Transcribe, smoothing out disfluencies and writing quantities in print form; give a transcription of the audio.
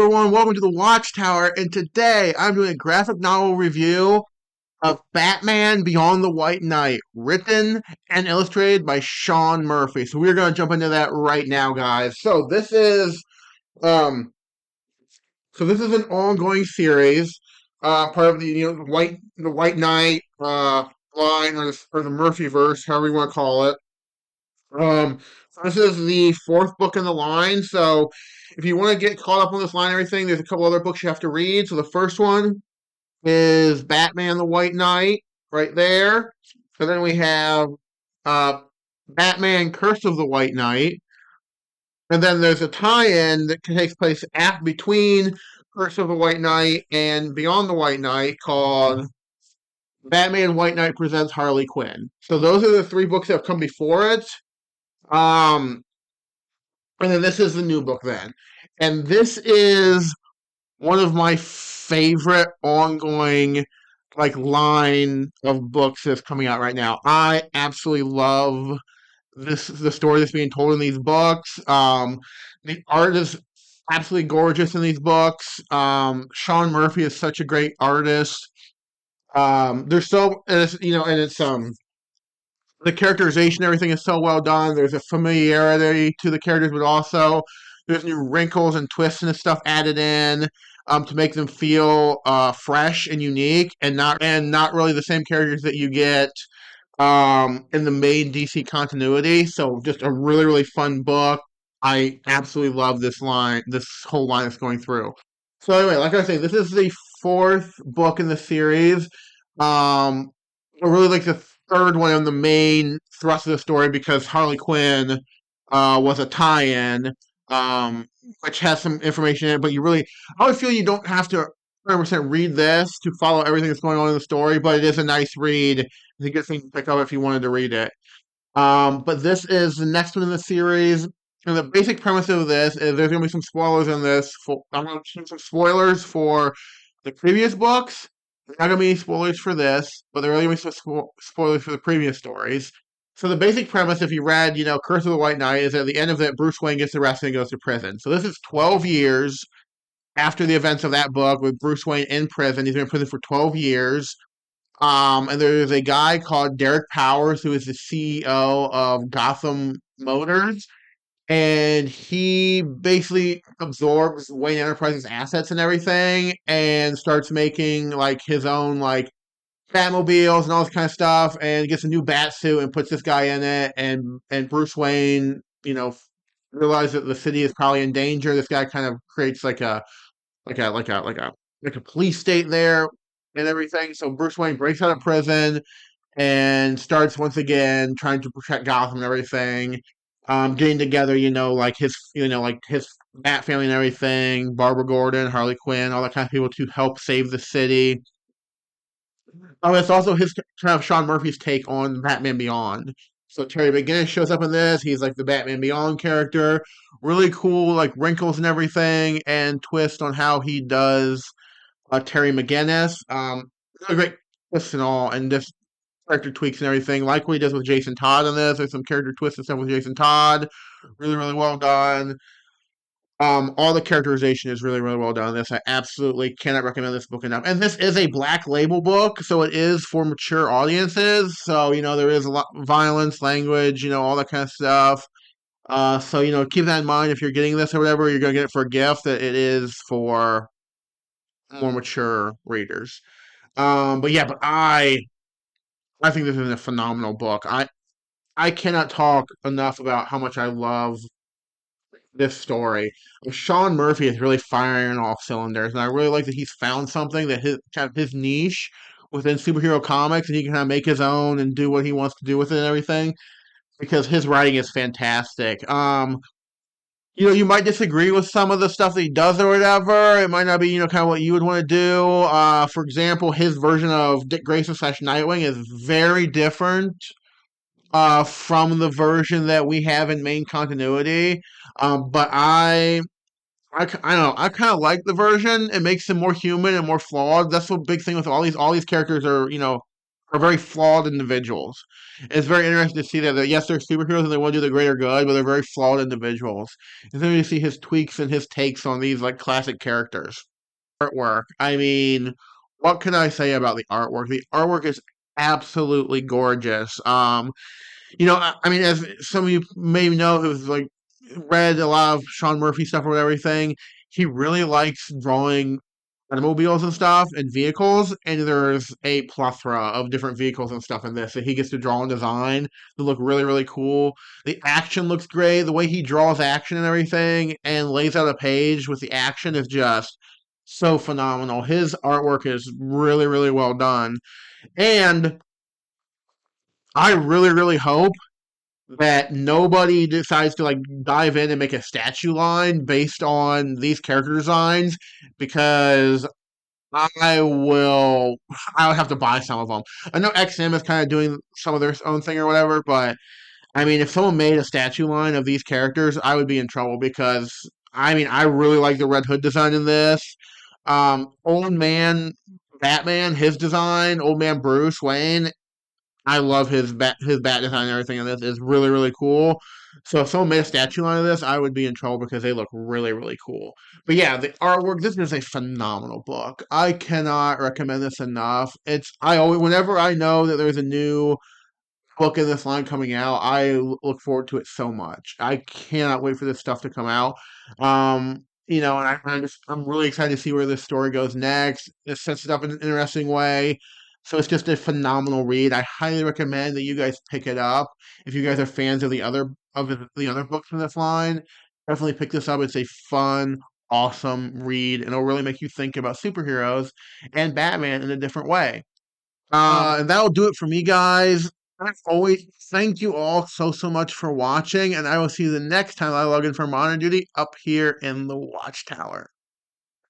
everyone, welcome to the Watchtower, and today I'm doing a graphic novel review of Batman Beyond the White Knight, written and illustrated by Sean Murphy. So we're going to jump into that right now, guys. Um, this is an ongoing series, part of the the White Knight line or the Murphyverse, however you want to call it. This is the fourth book in the line, so if you want to get caught up on this line and everything, there's a couple other books you have to read. So the first one is Batman the White Knight, right there. So then we have uh, Batman Curse of the White Knight. And then there's a tie-in that takes place between Curse of the White Knight and Beyond the White Knight called Batman White Knight Presents Harley Quinn. So those are the three books that have come before it. Um, and then this is the new book then. And this is one of my favorite ongoing line of books that's coming out right now. I absolutely love the story that's being told in these books. The art is absolutely gorgeous in these books. Sean Murphy is such a great artist. There's so and it's, and it's the characterization, everything is so well done. There's a familiarity to the characters, but also there's new wrinkles and twists and stuff added in to make them feel fresh and unique, and not really the same characters that you get in the main DC continuity. So just a really really fun book. I absolutely love this whole line that's going through. So anyway, like I say, this is the fourth book in the series. I really like the third one in the main thrust of the story because Harley Quinn was a tie-in, um, which has some information in it. But I always feel you don't have to 100% read this to follow everything that's going on in the story. But it is a nice read. It's a good thing to pick up if you wanted to read it. But this is the next one in the series. And the basic premise of this is there's going to be some spoilers in this. I'm going to some spoilers for the previous books. There's not going to be any spoilers for this, but there are going to be some spoilers for the previous stories. So the basic premise, if you read, Curse of the White Knight, is at the end of it, Bruce Wayne gets arrested and goes to prison. So this is 12 years after the events of that book with Bruce Wayne in prison. He's been in prison for 12 years. And there's a guy called Derek Powers who is the CEO of Gotham Motors, and he basically absorbs Wayne Enterprises assets and everything, and starts making his own Batmobiles and all this kind of stuff, and gets a new bat suit and puts this guy in it, and Bruce Wayne, realizes that the city is probably in danger. This guy kind of creates like a like a like a like a police state there and everything. So Bruce Wayne breaks out of prison and starts once again trying to protect Gotham and everything. Getting together, his Bat family and everything, Barbara Gordon, Harley Quinn, all that kind of people to help save the city. It's also his kind of Sean Murphy's take on Batman Beyond. So Terry McGinnis shows up in this. He's like the Batman Beyond character. Really cool, wrinkles and everything, and twist on how he does Terry McGinnis. Really great twists and all, and just character tweaks and everything, like what he does with Jason Todd in this. There's some character twists and stuff with Jason Todd. Really, really well done. All the characterization is really, really well done in this. I absolutely cannot recommend this book enough. And this is a black label book, so it is for mature audiences. So, there is a lot of violence, language, all that kind of stuff. So, keep that in mind if you're getting this or whatever, you're going to get it for a gift, that it is for more mature readers. But I think this is a phenomenal book. I cannot talk enough about how much I love this story. Sean Murphy is really firing on all cylinders, and I really like that he's found something that his niche within superhero comics, and he can kind of make his own and do what he wants to do with it and everything. Because his writing is fantastic. You might disagree with some of the stuff that he does or whatever. It might not be, kind of what you would want to do. For example, his version of Dick Grayson slash Nightwing is very different from the version that we have in main continuity. But I don't know. I kind of like the version. It makes him more human and more flawed. That's the big thing with all these characters are are very flawed individuals. It's very interesting to see that, yes, they're superheroes and they want to do the greater good, but they're very flawed individuals. And then you see his tweaks and his takes on these like classic characters. Artwork. I mean, what can I say about the artwork? The artwork is absolutely gorgeous. I mean, as some of you may know who's like read a lot of Sean Murphy stuff or everything, he really likes drawing automobiles and stuff and vehicles, and there's a plethora of different vehicles and stuff in this that he gets to draw and design that look really, really cool. The action looks great. The way he draws action and everything and lays out a page with the action is just so phenomenal. His artwork is really, really well done. And I really, really hope that nobody decides to like dive in and make a statue line based on these character designs because I'll have to buy some of them. I know XM is kind of doing some of their own thing or whatever, but I mean, if someone made a statue line of these characters, I would be in trouble because I mean, I really like the Red Hood design in this. Old Man Batman, his design, Old Man Bruce Wayne, I love his bat design and everything in this. It's really, really cool. So if someone made a statue line of this, I would be in trouble because they look really, really cool. But yeah, the artwork, this is a phenomenal book. I cannot recommend this enough. I always whenever I know that there's a new book in this line coming out, I look forward to it so much. I cannot wait for this stuff to come out. And I'm really excited to see where this story goes next. It sets it up in an interesting way. So it's just a phenomenal read. I highly recommend that you guys pick it up. If you guys are fans of the other books in this line, definitely pick this up. It's a fun, awesome read, and it'll really make you think about superheroes and Batman in a different way. And that'll do it for me, guys. As always, thank you all so, so much for watching, and I will see you the next time I log in for Modern Duty up here in the Watchtower.